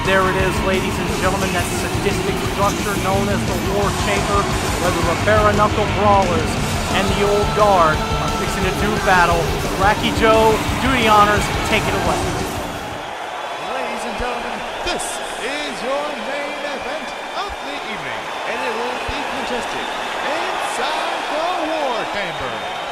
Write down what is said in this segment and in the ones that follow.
there it is, ladies and gentlemen, that sadistic structure known as the War Chamber, where the Rivera Knuckle Brawlers and the Old Guard are fixing to do battle. Wacky Joe, do the honors, take it away. Ladies and gentlemen, this is your main event of the evening, and it will be contested inside the War Chamber.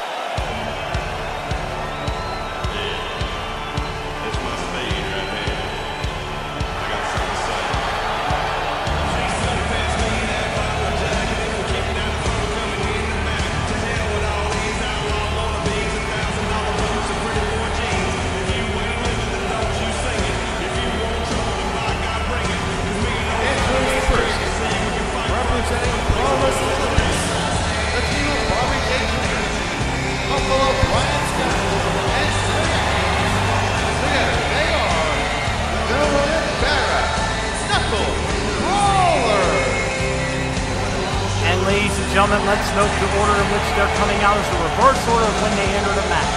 Ladies and gentlemen, let's note the order in which they're coming out is the reverse order of when they enter the match.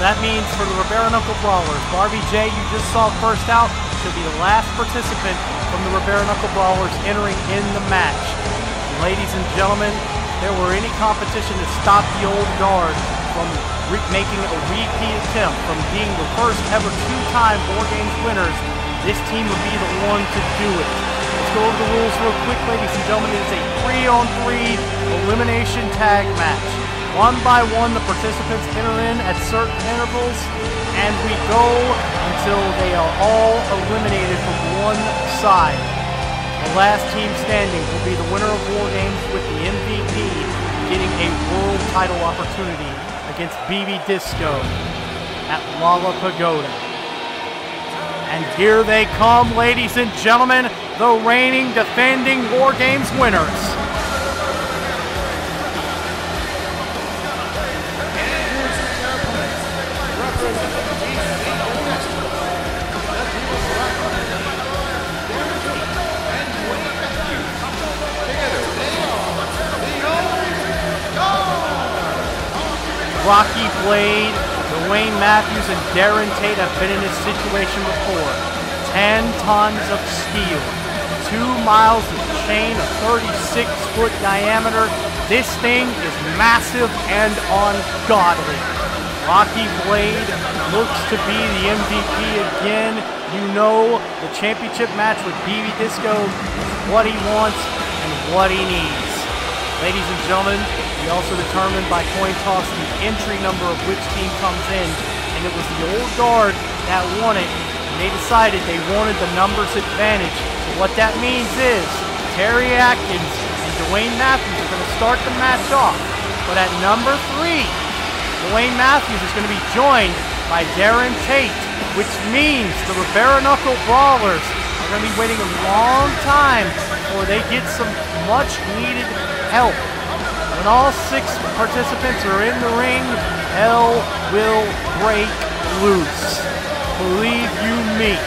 So that means for the Rivera Knuckle Brawlers, Barbie J, you just saw first out, she'll be the last participant from the Rivera Knuckle Brawlers entering in the match. And ladies and gentlemen, if there were any competition to stop the Old Guard from making a repeat attempt, from being the first ever two-time War Games winners, this team would be the one to do it. Let's go over the rules real quick, ladies and gentlemen. It is a 3-on-3 elimination tag match. One by one, the participants enter in at certain intervals, and we go until they are all eliminated from one side. The last team standing will be the winner of War Games, with the MVP getting a world title opportunity against BB Disco at Lala Pagoda. And here they come, ladies and gentlemen, the reigning, defending War Games winners. Rocky Blade, Dwayne Matthews, and Darren Tate have been in this situation before. 10 tons of steel, 2 miles of chain, a 36-foot diameter. This thing is massive and ungodly. Rocky Blade looks to be the MVP again. You know the championship match with BB Disco is what he wants and what he needs. Ladies and gentlemen, we also determined by coin toss the entry number of which team comes in, and it was the Old Guard that won it. They decided they wanted the numbers advantage. So what that means is Terry Atkins and Dwayne Matthews are going to start the match off. But at number 3, Dwayne Matthews is going to be joined by Darren Tate, which means the Rivera Knuckle Brawlers are going to be waiting a long time before they get some much needed help. When all 6 participants are in the ring, hell will break loose. Believe you me.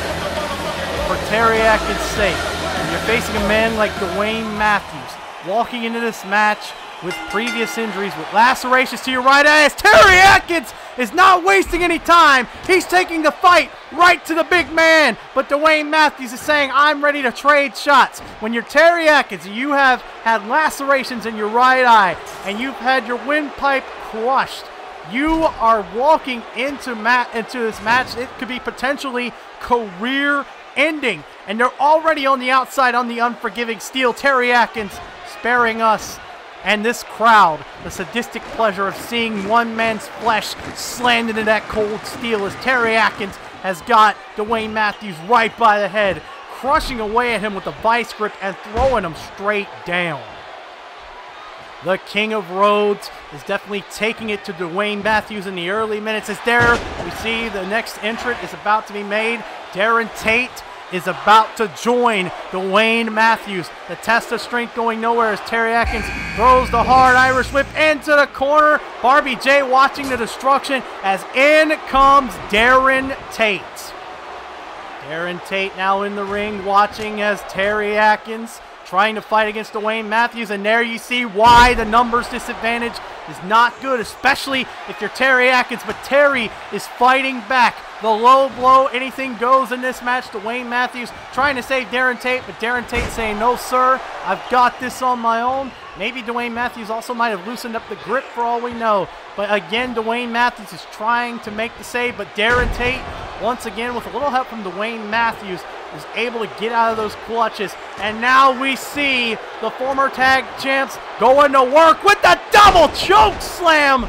For Terry Atkins' sake, when you're facing a man like Dwayne Matthews, walking into this match with previous injuries, with lacerations to your right eye, as Terry Atkins is not wasting any time. He's taking the fight right to the big man. But Dwayne Matthews is saying, I'm ready to trade shots. When you're Terry Atkins, you have had lacerations in your right eye, and you've had your windpipe crushed. You are walking into this match. It could be potentially career-ending. And they're already on the outside on the unforgiving steel. Terry Atkins sparing us and this crowd the sadistic pleasure of seeing one man's flesh slammed into that cold steel, as Terry Atkins has got Dwayne Matthews right by the head, crushing away at him with the vice grip and throwing him straight down. The King of Rhodes is definitely taking it to Dwayne Matthews in the early minutes. As there we see the next entrant is about to be made. Darren Tate is about to join Dwayne Matthews. The test of strength going nowhere as Terry Atkins throws the hard Irish whip into the corner. Barbie J watching the destruction as in comes Darren Tate. Darren Tate now in the ring watching as Terry Atkins trying to fight against Dwayne Matthews, and there you see why the numbers disadvantage is not good, especially if you're Terry Atkins, but Terry is fighting back. The low blow, anything goes in this match. Dwayne Matthews trying to save Darren Tate, but Darren Tate saying, no, sir, I've got this on my own. Maybe Dwayne Matthews also might have loosened up the grip for all we know. But again, Dwayne Matthews is trying to make the save, but Darren Tate, once again, with a little help from Dwayne Matthews, is able to get out of those clutches. And now we see the former tag champs going to work with the double choke slam.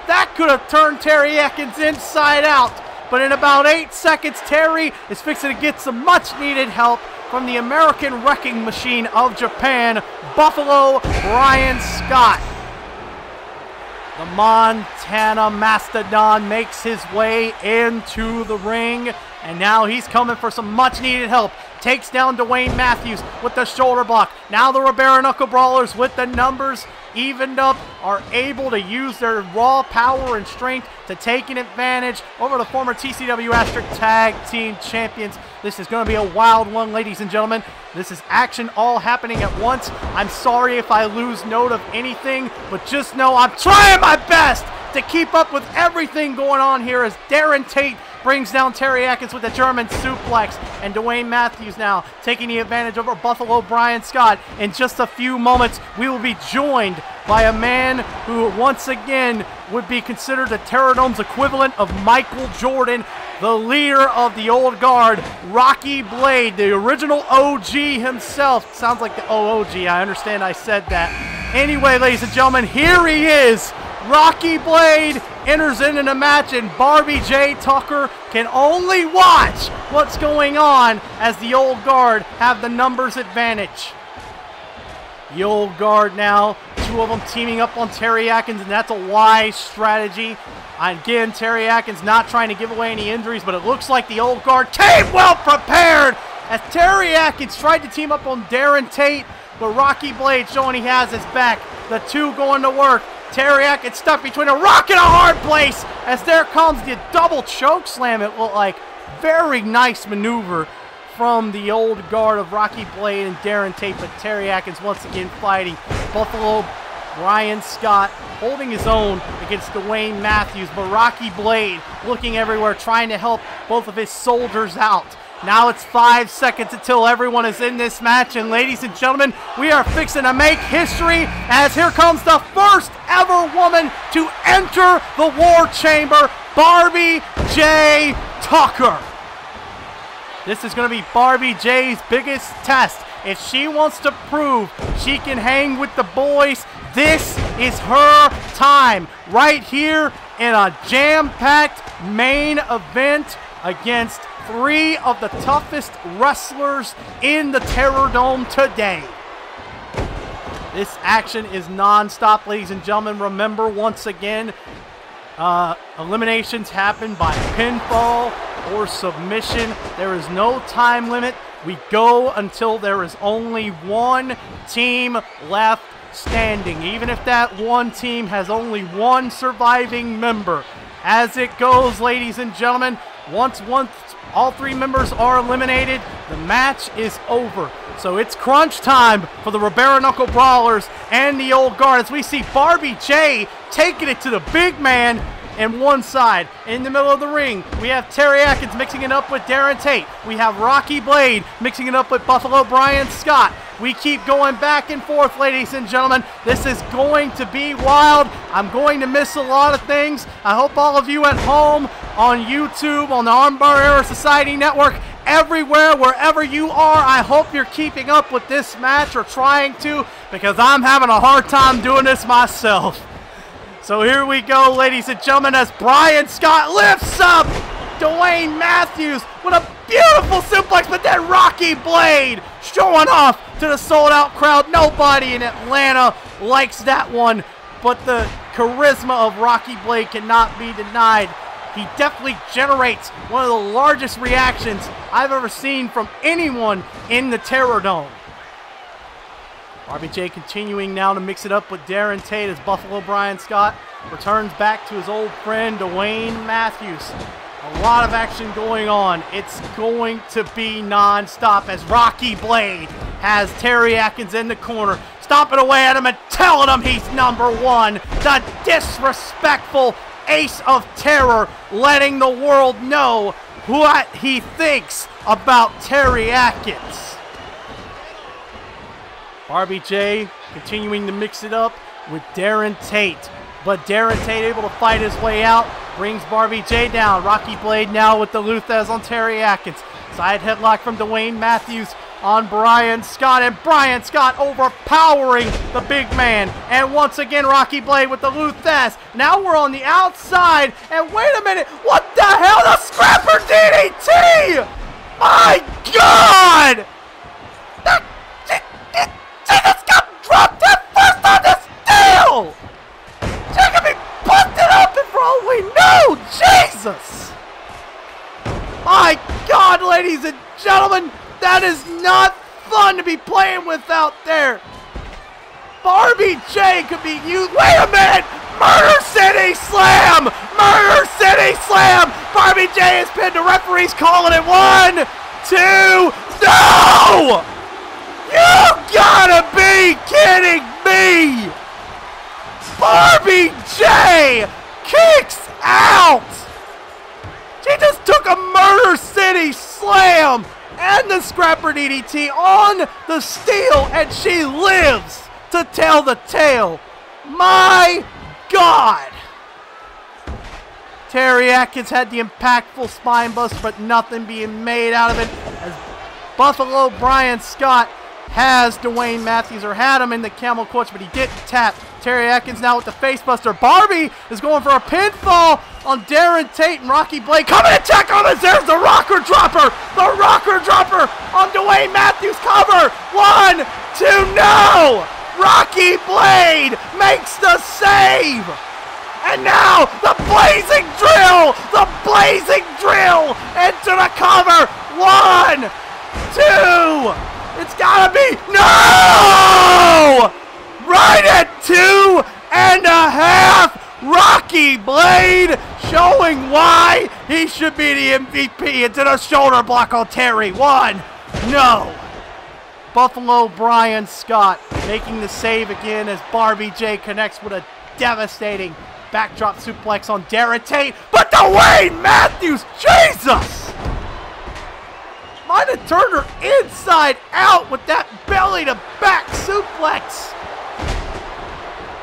That could have turned Terry Atkins inside out. But in about 8 seconds, Terry is fixing to get some much-needed help from the American Wrecking Machine of Japan, Buffalo Brian Scott. The Montana Mastodon makes his way into the ring, and now he's coming for some much-needed help. Takes down Dwayne Matthews with the shoulder block. Now the Bare Knuckle Brawlers, with the numbers evened up, are able to use their raw power and strength to take an advantage over the former TCW Asterisk Tag Team Champions. This is going to be a wild one, ladies and gentlemen. This is action all happening at once. I'm sorry if I lose note of anything, but just know I'm trying my best to keep up with everything going on here as Darren Tate brings down Terry Atkins with a German suplex, and Dwayne Matthews now taking the advantage over Buffalo Brian Scott. In just a few moments, we will be joined by a man who once again would be considered the Terrordome's equivalent of Michael Jordan, the leader of the old guard, Rocky Blade, the original OG himself. Sounds like the OOG, I understand I said that. Anyway, ladies and gentlemen, here he is. Rocky Blade enters into the match, and Barbie J. Tucker can only watch what's going on as the old guard have the numbers advantage. The old guard now, two of them teaming up on Terry Atkins, and that's a wise strategy. Again, Terry Atkins not trying to give away any injuries, but it looks like the old guard came well prepared as Terry Atkins tried to team up on Darren Tate, but Rocky Blade showing he has his back. The two going to work. Terry Atkins stuck between a rock and a hard place as there comes the double choke slam. It looked like very nice maneuver from the old guard of Rocky Blade and Darren Tate, but Terry Atkins once again fighting. Buffalo Brian Scott holding his own against Dwayne Matthews, but Rocky Blade looking everywhere, trying to help both of his soldiers out. Now it's 5 seconds until everyone is in this match, and ladies and gentlemen, we are fixing to make history as here comes the first ever woman to enter the War Chamber, Barbie J. Tucker. This is going to be Barbie J's biggest test. If she wants to prove she can hang with the boys, this is her time right here in a jam-packed main event against three of the toughest wrestlers in the Terrordome today. This action is non-stop, ladies and gentlemen. Remember, once again, eliminations happen by pinfall or submission. There is no time limit. We go until there is only one team left standing, even if that one team has only one surviving member. As it goes, ladies and gentlemen, once all three members are eliminated, the match is over. So it's crunch time for the Bare Knuckle Brawlers and the old guard as we see Barbie J taking it to the big man in one side. In the middle of the ring, we have Terry Atkins mixing it up with Darren Tate. We have Rocky Blade mixing it up with Buffalo Brian Scott. We keep going back and forth, ladies and gentlemen. This is going to be wild. I'm going to miss a lot of things. I hope all of you at home, on YouTube, on the Armbar Era Society Network, everywhere, wherever you are, I hope you're keeping up with this match or trying to, because I'm having a hard time doing this myself. So here we go, ladies and gentlemen, as Brian Scott lifts up Dwayne Matthews with a beautiful suplex, but then Rocky Blade showing off to the sold-out crowd. Nobody in Atlanta likes that one, but the charisma of Rocky Blade cannot be denied. He definitely generates one of the largest reactions I've ever seen from anyone in the Terrordome. RBJ continuing now to mix it up with Darren Tate as Buffalo Brian Scott returns back to his old friend Dwayne Matthews. A lot of action going on. It's going to be non-stop as Rocky Blade has Terry Atkins in the corner, stomping away at him and telling him he's number one. The disrespectful Ace of Terror letting the world know what he thinks about Terry Atkins. RBJ continuing to mix it up with Darren Tate. But Darren Tate able to fight his way out, brings Barbie J down. Rocky Blade now with the Luthez on Terry Atkins. Side headlock from Dwayne Matthews on Brian Scott, and Brian Scott overpowering the big man. And once again, Rocky Blade with the Luthez. Now we're on the outside, and wait a minute, what the hell? The Scrapper DDT! My God! Jesus got dropped at first on this deal! She could be busted open for all we know! Jesus! My God, ladies and gentlemen, that is not fun to be playing with out there. Barbie J could be used. Wait a minute! Murder City Slam! Murder City Slam! Barbie J is pinned. The referee's calling it. 1, 2, no! You gotta be kidding me! Barbie J kicks out! She just took a Murder City Slam and the Scrapper DDT on the steel, and she lives to tell the tale. My God! Terry Atkins had the impactful spine buster, but nothing being made out of it, as Buffalo Brian Scott has Dwayne Matthews, or had him in the camel clutch, but he didn't tap. Terry Atkins now with the face buster. Barbie is going for a pinfall on Darren Tate, and Rocky Blade coming to check on us. There's the rocker dropper. The rocker dropper on Dwayne Matthews. Cover. 1, 2, no! Rocky Blade makes the save. And now the blazing drill. The blazing drill into the cover. 1, 2. It's gotta be, no! Right at 2.5, Rocky Blade showing why he should be the MVP. Into the shoulder block on Terry. 1, no. Buffalo Brian Scott making the save again as Barbie J connects with a devastating backdrop suplex on Darren Tate. But Dwayne Matthews, Jesus! Might have turned her inside out with that belly-to-back suplex.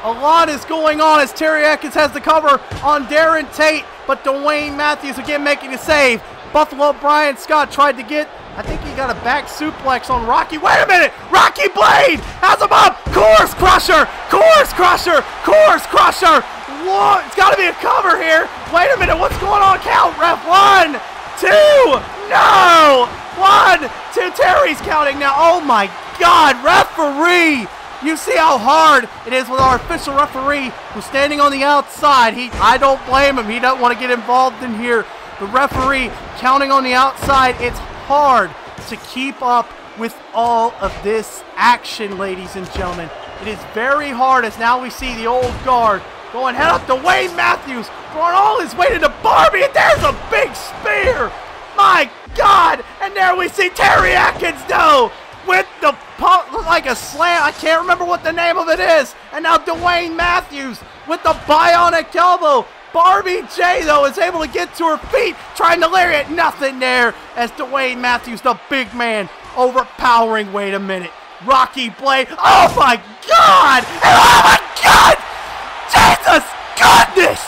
A lot is going on as Terry Atkins has the cover on Darren Tate, but Dwayne Matthews again making a save. Buffalo Brian Scott tried to get, I think he got a back suplex on Rocky. Wait a minute! Rocky Blade has him up! Course Crusher! Course Crusher! Course Crusher! Whoa, it's got to be a cover here. Wait a minute, what's going on? Count, ref. 1, 2, no! 1, 2, Terry's counting now. Oh my God, referee! You see how hard it is with our official referee who's standing on the outside. I don't blame him. He doesn't want to get involved in here. The referee counting on the outside. It's hard to keep up with all of this action, ladies and gentlemen. It is very hard as now we see the old guard going head up to Dwayne Matthews, throwing all his weight into Barbie, and there's a big spear. My God, and there we see Terry Atkins though with the pump, like a slam. I can't remember what the name of it is. And now Dwayne Matthews with the bionic elbow. Barbie J though is able to get to her feet, trying to lariat. Nothing there as Dwayne Matthews, the big man, overpowering. Wait a minute, Rocky Blade. Oh my God! And oh my God! Jesus goodness!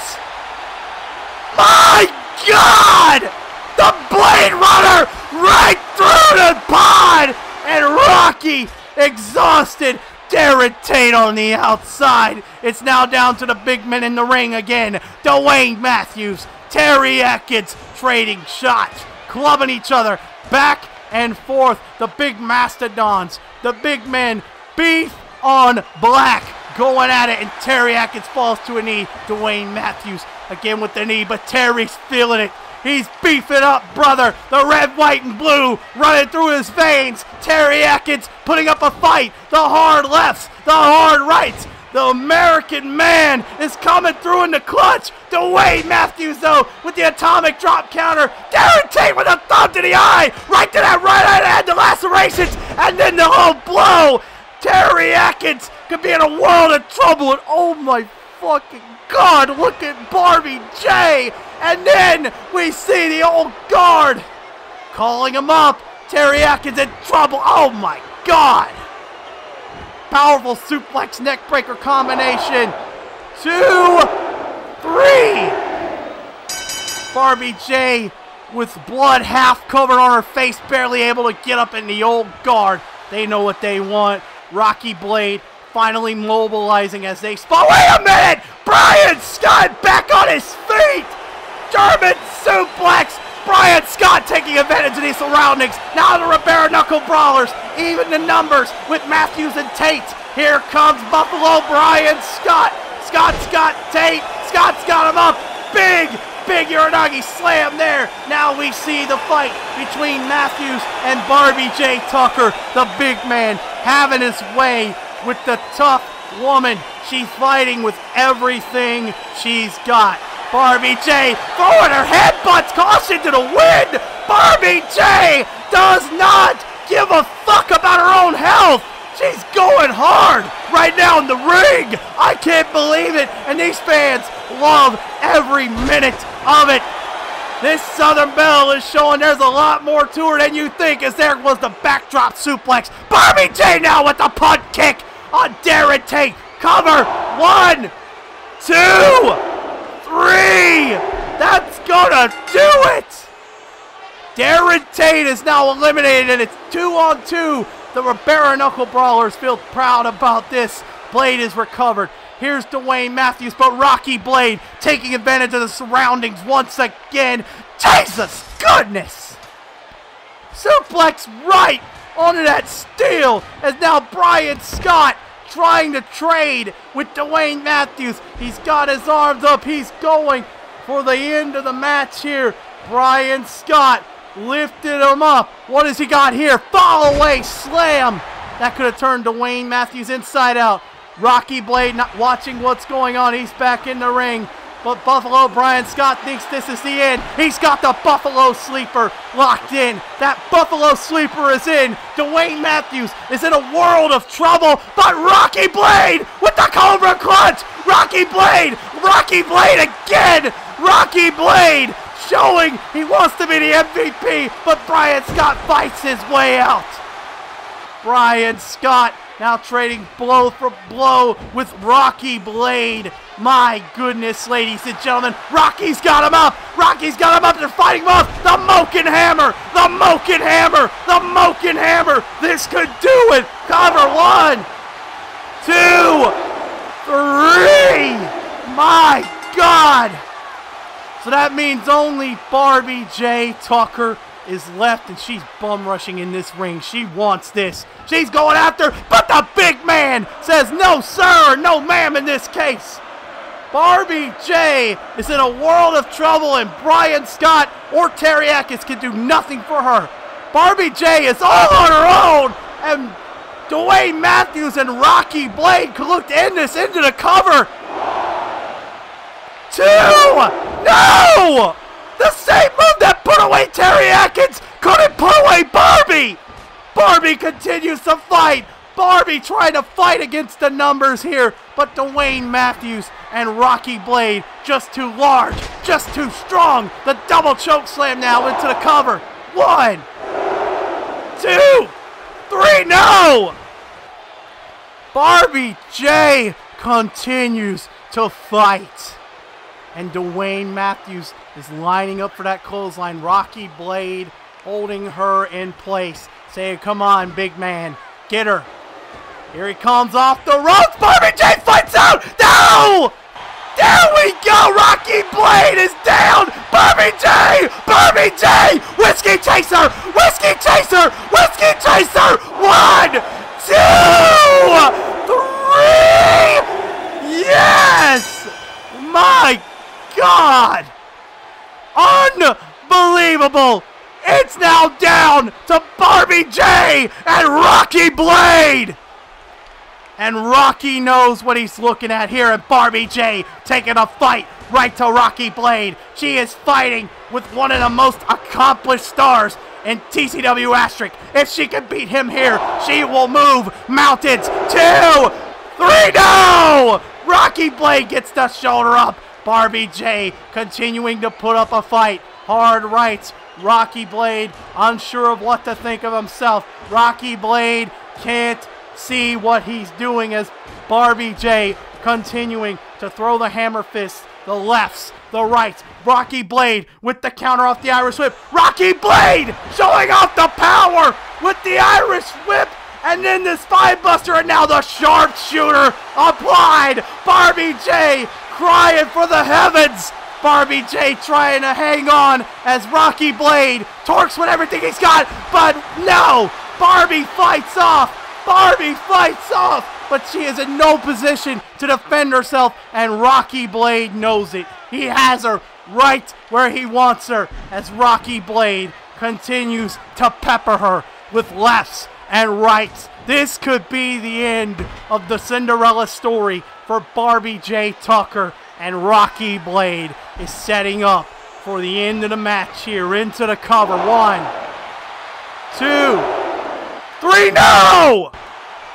My God! The Blade Runner right through the pod, and Rocky exhausted. Darren Tate on the outside. It's now down to the big men in the ring again. Dwayne Matthews, Terry Atkins trading shots, clubbing each other back and forth. The big mastodons, the big men, beef on black, going at it, and Terry Atkins falls to a knee. Dwayne Matthews again with the knee, but Terry's feeling it. He's beefing up, brother. The red, white, and blue running through his veins. Terry Atkins putting up a fight. The hard lefts, the hard rights. The American man is coming through in the clutch. Dwayne Matthews, though, with the atomic drop counter. Darren Tate with a thumb to the eye. Right to that right eye that had the lacerations. And then the whole blow. Terry Atkins could be in a world of trouble. And oh my fucking God, look at Barbie J. And then we see the old guard calling him up. Terry Atkins in trouble. Oh my God. Powerful suplex neckbreaker combination. 2, 3. Barbie J with blood half covered on her face, barely able to get up in the old guard. They know what they want. Rocky Blade finally mobilizing as they spot. Wait a minute! Brian Scott back on his feet! German suplex! Brian Scott taking advantage of these surroundings. Now the bare knuckle brawlers, even the numbers with Matthews and Tate. Here comes Buffalo Brian Scott. Scott's got Tate. Scott's got him up. Big Uranagi slam there. Now we see the fight between Matthews and Barbie J. Tucker. The big man having his way with the tough woman. She's fighting with everything she's got. Barbie J throwing her headbutts, caution to the wind. Barbie J does not give a fuck about her own health. She's going hard right now in the ring. I can't believe it. And these fans love every minute of it. This Southern Belle is showing there's a lot more to her than you think, as there was the backdrop suplex. Barbie J now with the punt kick on Darren Tate. Cover. 1, 2, 3. That's gonna do it. Darren Tate is now eliminated, and it's 2-on-2. The bare knuckle brawlers feel proud about this. Blade is recovered. Here's Dwayne Matthews, but Rocky Blade taking advantage of the surroundings once again. Jesus goodness! Suplex right onto that steel, as now Brian Scott trying to trade with Dwayne Matthews. He's got his arms up. He's going for the end of the match here. Brian Scott lifted him up. What has he got here? Fall away slam. That could have turned Dwayne Matthews inside out. Rocky Blade not watching what's going on. He's back in the ring. But Buffalo Brian Scott thinks this is the end. He's got the Buffalo Sleeper locked in. That Buffalo Sleeper is in. Dwayne Matthews is in a world of trouble. But Rocky Blade with the Cobra Clutch. Rocky Blade again. Rocky Blade showing he wants to be the MVP. But Brian Scott fights his way out. Brian Scott now trading blow for blow with Rocky Blade. My goodness, ladies and gentlemen. Rocky's got him up. Rocky's got him up. They're fighting him off. The Moken Hammer. The Moken Hammer. The Moken Hammer. This could do it. Cover. 1, 2, 3. My God. So that means only Barbie J. Tucker is left, and she's bum rushing in this ring. She wants this. She's going after, but the big man says no sir, no ma'am in this case. Barbie J is in a world of trouble, and Brian Scott or Terry Atkins can do nothing for her. Barbie J is all on her own, and Dwayne Matthews and Rocky Blade could look to end this into the cover. 2! No! The same move that put away Terry Atkins couldn't put away Barbie! Barbie continues to fight. Barbie trying to fight against the numbers here, but Dwayne Matthews and Rocky Blade just too large, just too strong. The double choke slam now into the cover. 1, 2, 3, no! Barbie J continues to fight. And Dwayne Matthews is lining up for that clothesline. Rocky Blade holding her in place, saying, come on, big man, get her. Here he comes off the ropes. Barbie J fights out. No! There we go. Rocky Blade is down. Barbie J! Barbie J! Whiskey Chaser! Whiskey Chaser! Whiskey Chaser! 1, 2, 3! Yes! My God! Unbelievable! It's now down to Barbie J and Rocky Blade! And Rocky knows what he's looking at here, and Barbie J taking a fight right to Rocky Blade. She is fighting with one of the most accomplished stars in TCW asterisk. If she can beat him here, she will move mountains. 2, 3, no! Rocky Blade gets the shoulder up. Barbie J continuing to put up a fight. Hard rights. Rocky Blade unsure of what to think of himself. Rocky Blade can't see what he's doing as Barbie J continuing to throw the hammer fists, the lefts, the rights. Rocky Blade with the counter off the Irish Whip. Rocky Blade showing off the power with the Irish Whip. And then the spine buster, and now the sharpshooter applied. Barbie J crying for the heavens. Barbie J trying to hang on as Rocky Blade torques with everything he's got. But no, Barbie fights off. Barbie fights off. But she is in no position to defend herself, and Rocky Blade knows it. He has her right where he wants her as Rocky Blade continues to pepper her with lefts and rights. This could be the end of the Cinderella story for Barbie J. Tucker, and Rocky Blade is setting up for the end of the match here into the cover. 1, 2, 3, no!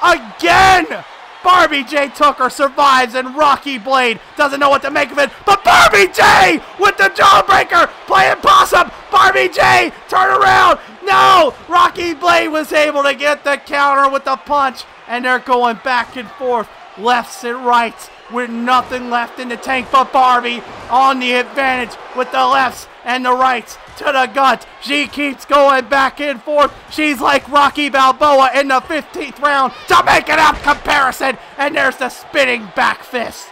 Again! Barbie J. Tucker survives, and Rocky Blade doesn't know what to make of it. But Barbie J with the jawbreaker, playing possum. Barbie J, turn around. No, Rocky Blade was able to get the counter with the punch, and they're going back and forth, lefts and rights, with nothing left in the tank. But Barbie on the advantage with the lefts and the rights to the gut. She keeps going back and forth. She's like Rocky Balboa in the 15th round to make it up comparison. And there's the spinning back fist.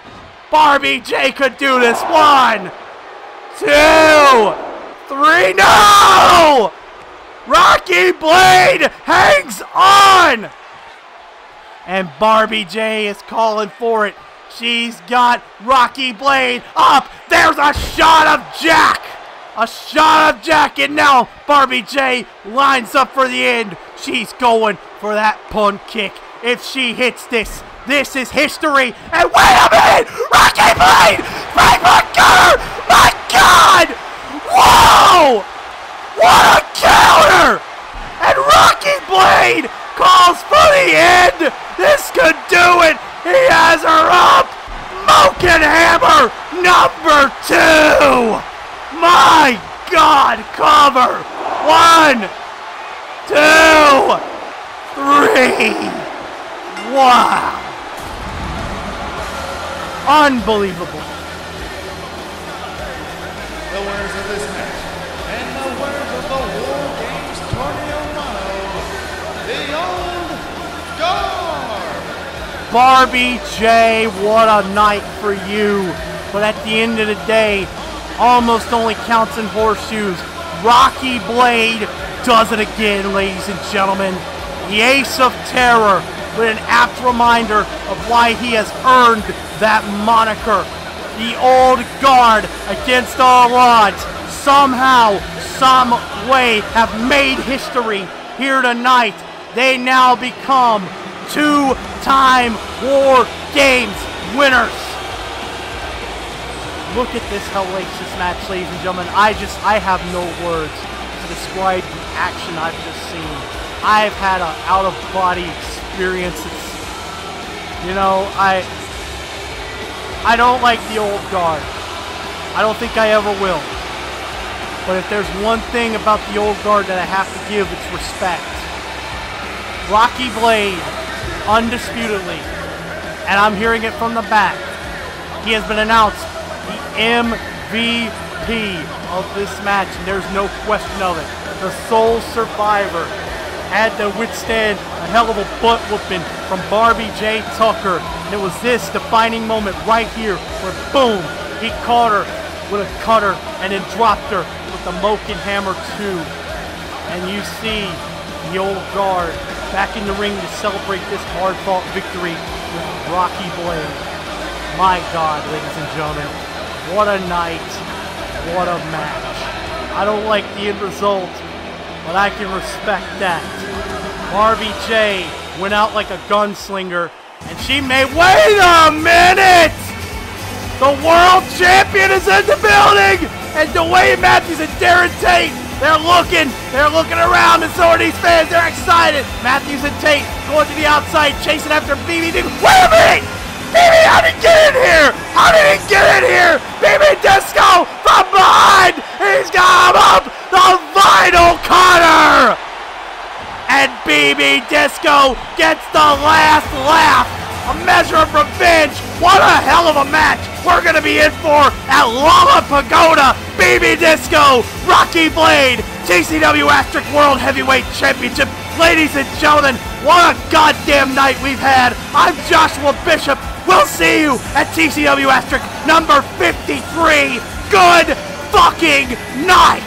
Barbie J could do this. 1, 2, 3, no! Rocky Blade hangs on! And Barbie J is calling for it. She's got Rocky Blade up. There's a shot of Jack. A shot of Jack, and now Barbie J lines up for the end. She's going for that punt kick. If she hits this, this is history. And wait a minute! Rocky Blade! Right foot counter! My God! Whoa! What a counter! And Rocky Blade calls for the end. This could do it. He has her up. Moken Hammer number 2. My God, cover. 1, 2, 3. Wow. Unbelievable. The winners of this match and the winners of the War Games Torneo motto, the Old Guard. Barbie J, what a night for you. But at the end of the day, almost only counts in horseshoes. Rocky Blade does it again, ladies and gentlemen. The Ace of Terror with an apt reminder of why he has earned that moniker. The Old Guard against all odds. Somehow, some way have made history here tonight. They now become 2-time War Games winners. Look at this hellacious match, ladies and gentlemen. I have no words to describe the action I've just seen. I've had an out-of-body experience. You know, I don't like the Old Guard. I don't think I ever will. But if there's one thing about the Old Guard that I have to give, it's respect. Rocky Blade, undisputedly, and I'm hearing it from the back, he has been announced the MVP of this match, and there's no question of it. The sole survivor had to withstand a hell of a butt whooping from Barbie J. Tucker, and it was this defining moment right here where, boom, he caught her with a cutter and then dropped her with the Moken Hammer 2. And you see the Old Guard back in the ring to celebrate this hard-fought victory with Rocky Blade. My God, ladies and gentlemen, what a night, what a match. I don't like the end result, but I can respect that. Barbie J went out like a gunslinger, and she may— wait a minute! The world champion is in the building! And Dwayne Matthews and Darren Tate, they're looking around, and so are these fans. They're excited. Matthews and Tate going to the outside, chasing after BB. Wait a minute! BB, how did he get in here? How did he get in here? BB Disco from behind! He's got him up the vinyl cutter! And BB Disco gets the last laugh. A measure of revenge. What a hell of a match we're going to be in for at Lala Pagoda. BB Disco, Rocky Blade, TCW Asterisk World Heavyweight Championship. Ladies and gentlemen, what a goddamn night we've had. I'm Joshua Bishop. We'll see you at TCW Asterisk number 53. Good fucking night.